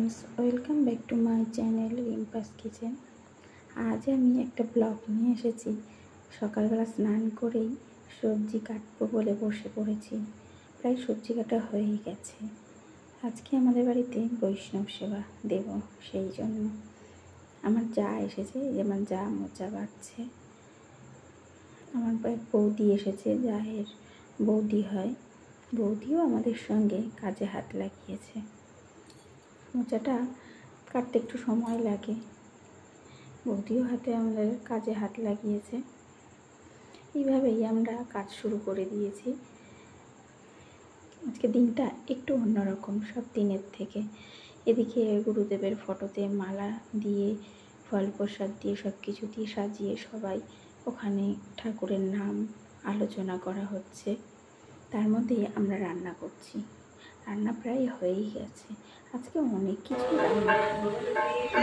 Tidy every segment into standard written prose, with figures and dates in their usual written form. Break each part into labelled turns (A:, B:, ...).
A: Friends welcome back to my channel Rimpa's kitchen. आज আমি একটা ব্লগ নিয়ে এসেছি। সকালবেলা স্নান করেই সবজি কাটবো বলে বসে পড়েছি। প্রায় সবজি কাটা হয়েই গেছে। আজকে আমাদের বাড়িতে বৈষ্ণব সেবা দেব, সেই জন্য আমার যা এসেছে, যেমন যা মোচা বাড়ছে। আমার বৌদি এসেছে, যায়ের বৌদি হয়, বৌদিও আমাদের সঙ্গে কাজে হাত লাগিয়েছে। মোচাটা কাটতে একটু সময় লাগে, বৌদিও হাতে আমাদের কাজে হাত লাগিয়েছে। এইভাবেই আমরা কাজ শুরু করে দিয়েছি। আজকে দিনটা একটু অন্যরকম সব দিনের থেকে। এদিকে গুরুদেবের ফটোতে মালা দিয়ে, ফল প্রসাদ দিয়ে, সব কিছু দিয়ে সাজিয়ে সবাই ওখানে ঠাকুরের নাম আলোচনা করা হচ্ছে। তার মধ্যেই আমরা রান্না করছি। রান্না প্রায় হয়েই গেছে। আজকে অনেক কিছু রান্না,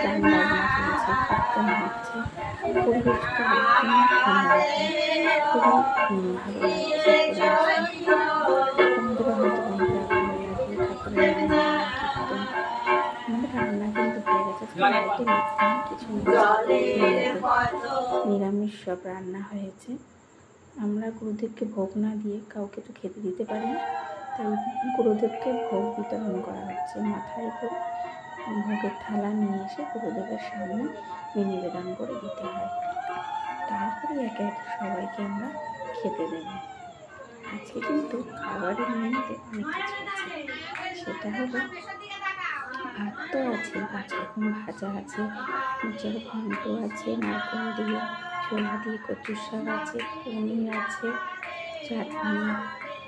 A: গান বাজনা চলছে, কীর্তন হচ্ছে, পরিবেশটা একদম অন্যরকম, খুবই ভালো লাগছে পরিবেশটা। আমাদেরও হয়তো অনেকটা ভালো লাগে ঠাকুরের নাম, কীর্তন। আমাদের রান্না কিন্তু হয়ে গেছে। আজকে লাইটে কিছু নিরামিষ সব রান্না হয়েছে। আমরা গুরুদেবকে ভোগ না দিয়ে কাউকে তো খেতে দিতে পারি না, তাই গুরুদেবকে ভোগ বিতরণ করা হচ্ছে। মাথায় করে ভোগের থালা নিয়ে এসে গুরুদেবের সামনে নিবেদন করে দিতে হয়, তারপরে একে একে সবাইকে আমরা খেতে দেব। আজকে কিন্তু খাবারের মেনুতে অনেক কিছু আছে। সেটা হলো ভাত তো আছে, 5 রকম ভাজা আছে, মোচার ঘন্ট আছে, নারকেল দিয়ে, ছোলা দিয়ে, কচুর শাক আছে, পনির আছে, চাটনি,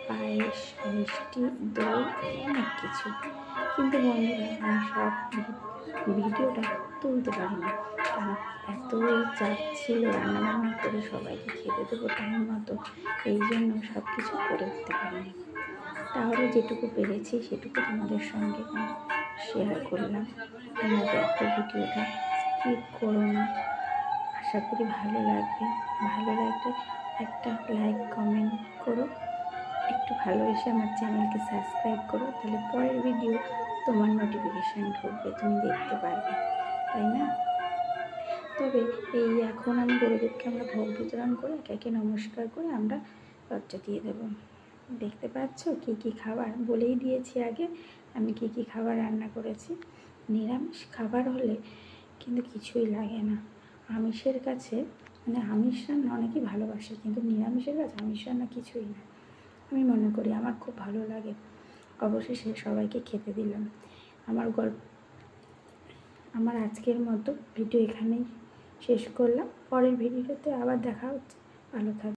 A: পায়েস, মিষ্টি, দই, অনেক কিছু। কিন্তু বন্ধুরা, আমি সব ভিডিওটা তুলতে পারিনি, কারণ এতই চাপ ছিল রান্নাবান্না করে সবাইকে খেতে দেবো টাইম মতো, এই জন্য সব কিছু করে উঠতে পারিনি। তাহলে যেটুকু পেরেছি সেটুকু তোমাদের সঙ্গে শেয়ার করলাম। তোমরা দেখো ভিডিওটা, স্কিপ করো না। আশা করি ভালো লাগবে। ভালো লাগলে একটা লাইক কমেন্ট করো, একটু ভালোবেসে আমার চ্যানেলকে সাবস্ক্রাইব করো, তাহলে পরের ভিডিও তোমার নোটিফিকেশান ঢুকবে, তুমি দেখতে পারবে, তাই না? তবে এই এখন আমি গুরুদেবকে আমরা ভোগ বিতরণ করে একে একে নমস্কার করে আমরা লজ্জা দিয়ে দেবো। দেখতে পাচ্ছ কী কী খাবার বলেই দিয়েছি আগে, আমি কী কী খাবার রান্না করেছি। নিরামিষ খাবার হলে কিন্তু কিছুই লাগে না। আমিষের কাছে আমিষ রান্না অনেকেই ভালোবাসে, কিন্তু নিরামিষের কাছে আমিষ রান্না কিছুই না। আমি মনে করি আমার খুব ভালো লাগে। অবশেষে সবাইকে খেতে দিলাম। আমার আজকের মতো ভিডিও এখানেই শেষ করলাম। পরের ভিডিওতে আবার দেখা হচ্ছে। ভালো থাকবে।